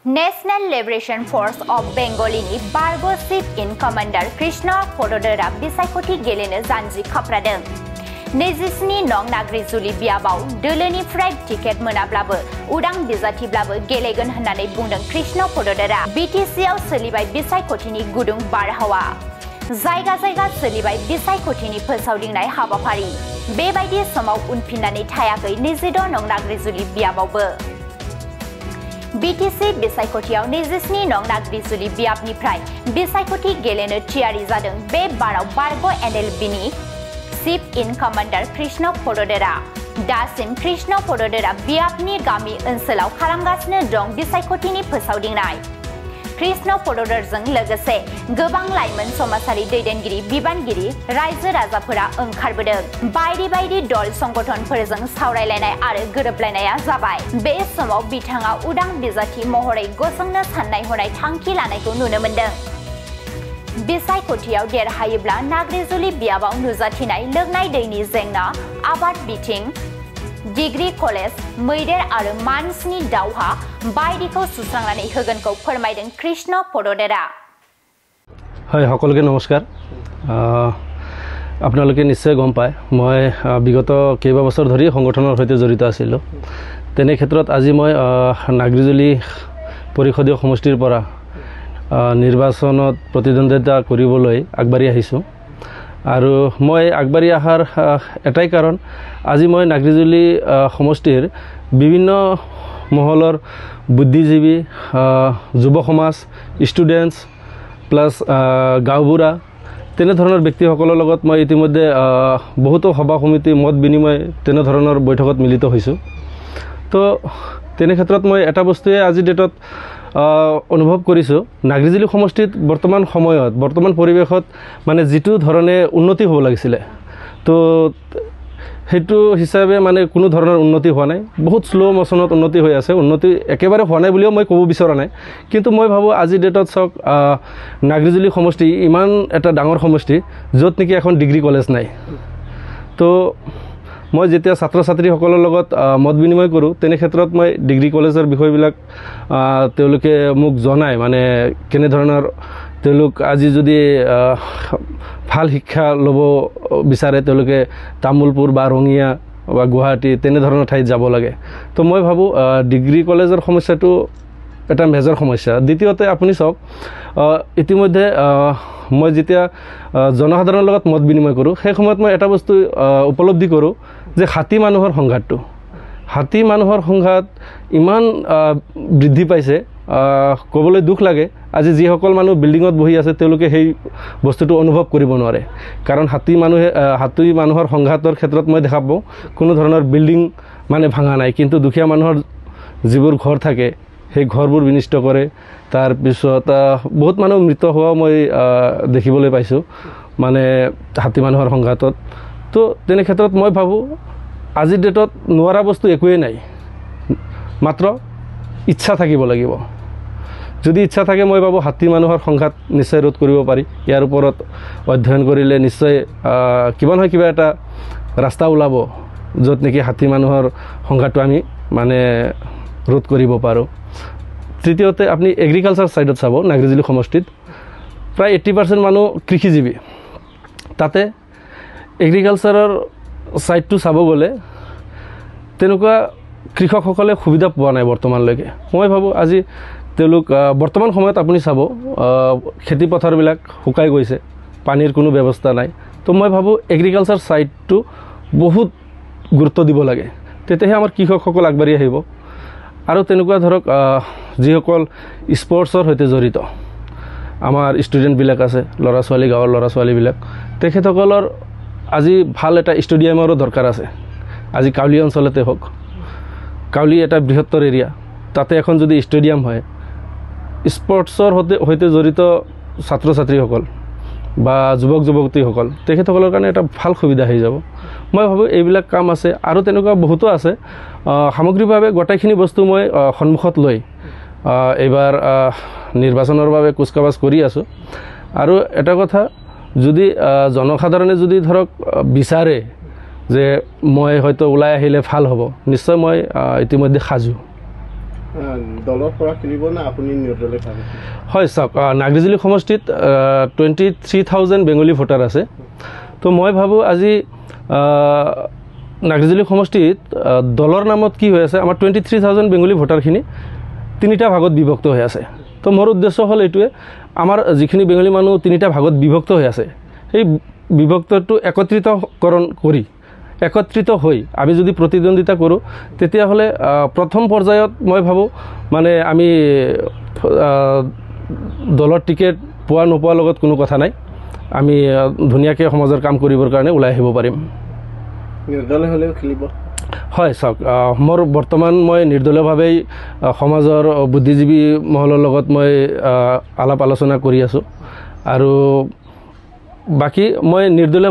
National Liberation Force of Bengalini Bargo Chief in Commander Krishna Pododara Bisaikoti Gelene Zanji Kapradeng. Nezisni Nong Nagri Zuli Biabau, Duleni Fried Ticket Munablabo, Udang Bizatiblabo, Gelegan Hanane Bundang Krishna Pododara, BTCL Selibai Bisaikotini Gudung Barhawa. Zaiga Selibai Bisaikotini Persauding Nai Habapari. Bebaidi Samau Unpinani Tayaka, Nizido Nong Nagri Zuli Biabau. BTC Bisaikotiaw Nezisni Nong Nagri Zuli Biabnifrai, Bisaikoti Gelene Chiari Zadeng, Be Barau Bargo NLBini, Chief in Commander Krishna Pododara. Dasim Krishna Pododara Biabni Gami Unselau Kalangasne Dong Bisaikotini Persauding Nai. Krishna Pododarzang Legase, Gobang Laiman Somasari Dedengiri, Bibangiri, Raisa Razapura Unkarbudeg, Baidi Dol Songoton Perzang Saurailene Are Guruplanaya Zabai, Base some of Bitanga Udang Bizati Mohore Gosangna Sanai Honai Tanki Lanako Nunamundang. Bisaikotiaw Der Hayibla Nagrizuli Biaba Nuzatinai Lugnai Deni Zengna, Abad Beating, Degree College, Murder are Mansni Dauha, Baidiko Susangani Huganko Permaiden Krishna Pododara. Hi, Hokolke Namaskar. আপোনালোকে নিশ্চয় গম পায় মই বিগত কেইবা বছৰ ধৰি সংগঠনৰ সৈতে জড়িত আছিলো তেনে ক্ষেত্ৰত আজি মই নাগৰিজুলি পৰিষদীয় সমষ্টিৰ পৰা নিৰ্বাচনত প্ৰতিদ্বন্দ্বিতা কৰিবলৈ আগবাঢ়ি আহিছো আৰু মই আগবাঢ়ি আহাৰ এটাই কাৰণ আজি মই নাগৰিজুলি সমষ্টিৰ বিভিন্ন মহলৰ বুদ্ধিজীৱী যুৱ সমাজ ষ্টুডেন্টস প্লাস গাঁওবুঢ়া তেনে ধৰণৰ ব্যক্তিসকলৰ লগত মই ইতিমধ্যে বহুতো সভা সমিতি মত বিনিময় তেনে ধৰণৰ বৈঠকত মিলিত হৈছো তো তেনে ক্ষেত্ৰত মই এটা বস্তুৱে আজি ডেটত অনুভৱ কৰিছো নাগৰিজুলি সমষ্টিত বৰ্তমান সময়ত বৰ্তমান পৰিৱেশত মানে যেটো ধৰণে উন্নতি হ'ব লাগিছিল তো হেতু হিচাপে মানে কোনো ধৰণৰ উন্নতি হোৱা নাই বহুত স্লো মোশনত উন্নতি হৈ আছে উন্নতি একেবাৰে হোৱা নাই বুলিও মই ক'ব বিচৰা নাই কিন্তু মই ভাবো আজি ডেটত সক নাগৰিজুলি সমষ্টি ইমান এটা ডাঙৰ সমষ্টি যত নেকি এখন ডিগ্ৰী কলেজ নাই তো মই যেতিয়া ছাত্ৰ ছাত্ৰী সকলৰ লগত মত বিনিময় কৰো তেনে ক্ষেত্ৰত মই ডিগ্ৰী কলেজৰ বিষয়বিলাক তেওঁলোকে মোক জনায় মানে কেনে ধৰণৰ তেওঁলোক আজি যদি ভাল শিক্ষা লব বিচাৰে তেওঁলোকে তামুলপুৰ বা ৰঙিয়া বা গুৱাহাটী তেনে ধৰণৰ ঠাইত যাব লাগে তো মই ভাবো ডিগ্ৰী কলেজৰ সমস্যাটো এটা মেজৰ সমস্যা দ্বিতীয়তে আপুনি সব ইতিমধ্যে মই যেতিয়া জনসাধাৰণৰ লগত মত বিনিময় কৰো সেই সময়ত মই এটা বস্তু উপলব্ধি কৰো যে হাতী মানুহৰ সংঘাত ইমান বৃদ্ধি পাইছে কবলৈ দুখ লাগে আজি যি সকল মানুহ বিল্ডিংত বহি আছে তেওঁলোকে সেই বস্তুটো অনুভৱ কৰিব নোৱাৰে কাৰণ হাতী মানুহৰ সংঘাতৰ ক্ষেত্ৰত মই দেখা পাও কোনো ধৰণৰ বিল্ডিং মানে ভাঙা নাই কিন্তু দুখীয়া মানুহৰ যিবোৰ ঘৰ থাকে সেই ঘৰবোৰ বিনষ্ট কৰে তাৰ পিছত বহুত মানুহ মৃত হোৱা মই দেখিবলৈ পাইছো মানে হাতী মানুহৰ সংঘাতত তো তেনে ক্ষেত্ৰত মই ভাবো আজি ডেটত নোৱাৰা বস্তু একোৱে নাই মাত্ৰ ইচ্ছা থাকিব লাগিব যদি ইচ্ছা থাকে মই ভাবো হাতী মানুহৰ সংঘাত নিশ্চয় ৰোধ কৰিব পাৰি ইয়াৰ ওপৰত অধ্যয়ন কৰিলে নিশ্চয় কিবা নহয় কিবা এটা ৰাস্তা ওলাব যত নেকি হাতী মানুহৰ সংঘাতটো আমি মানে ৰোধ কৰিব পাৰো তৃতীয়তে আপুনি এগ্ৰিকালচাৰ সাইডত চাব নাগৰিজুলি সমষ্টিত প্ৰায় 80% মানুহ কৃষিজীৱী তাতে এগ্ৰিকালচাৰৰ সাইডটো চাব গলে তেনেকুৱা কৃষকসকলে সুবিধা পোৱা নাই বৰ্তমানলৈকে মই ভাবো আজি তেওঁলোক বৰ্তমান সময়ত আপুনি চাব খেতি পথাৰবিলাক শুকাই গৈছে পানীৰ কোনো ব্যৱস্থা নাই তো মই ভাবো এগ্ৰিকালচাৰ সাইডটো বহুত গুৰুত্ব দিব লাগে তেতিয়াহে আমাৰ কৃষকসকল আগবাঢ়ি আহিব আৰু তেনেকুৱা ধৰক যিসকল স্পৰ্টছৰ সৈতে জড়িত আমাৰ ষ্টুডেন্ট বিলাক আছে লৰা ছোৱালী গাঁৱৰ লৰা ছোৱালী বিলাক তেখেতসকলৰ আজি ভাল এটা ষ্টেডিয়ামৰো দৰকাৰ আছে আজি কাউলি অঞ্চলতে হওক কাউলি এটা বৃহত্তৰ এৰিয়া তাতে এখন যদি ষ্টেডিয়াম হয় স্পৰ্টছৰ সৈতে জড়িত ছাত্ৰ ছাত্ৰীসকল বা যুৱক যুৱতীসকল তেখেতসকলৰ কাৰণে এটা ভাল সুবিধা হৈ যাব মই ভাবো এইবিলাক কাম আছে আৰু তেনেকুৱা বহুতো আছে সামগ্ৰিকভাৱে গোটেইখিনি বস্তু মই সন্মুখত লৈ এবাৰ নিৰ্বাচনৰ বাবে কুচকাবাজ কৰি আছো আৰু এটা কথা যদি জনসাধাৰণে যদি ধৰক বিচাৰে যে মই হয়তো ওলাই আহিলে ভাল হ'ব নিশ্চয় মই ইতিমধ্যে খাজু দলৰ পৰা খেলিব না আপুনি নিৰ্দলে ভাবে? হয় চাওক, নাগৰিজুলি সমষ্টিত 23,000 বেংগলী ভোটাৰ আছে। তো মই ভাবোঁ আজি নাগৰিজুলি সমষ্টিত দলৰ নামত কি হৈ আছে, আমাৰ 23,000 বেংগলী ভোটাৰখিনি তিনিটা ভাগত বিভক্ত হৈ আছে। তো মোৰ উদ্দেশ্য হ'ল এইটোৱে, আমাৰ যিখিনি বেংগলী মানুহ তিনিটা ভাগত বিভক্ত হৈ আছে, সেই বিভক্তটো একত্ৰিতকৰণ কৰি একত্ৰিত হৈ আমি যদি প্ৰতিদ্বন্দ্বিতা কৰোঁ, তেতিয়াহ'লে প্ৰথম পৰ্যায়ত মই ভাবোঁ মানে আমি দলৰ টিকেট পোৱা নোপোৱাৰ লগত কোনো কথা নাই, আমি ধুনীয়াকৈ সমাজৰ কাম কৰিবৰ কাৰণে ওলাই আহিব পাৰিম। নিৰ্দলে হ'লেও খেলিব? হয় চাওক, মোৰ বৰ্তমান মই নিৰ্দলীয়ভাৱেই সমাজৰ বুদ্ধিজীৱী মহলৰ লগত মই আলাপ আলোচনা কৰি আছোঁ, আৰু বাকী মই নিৰ্দলীয়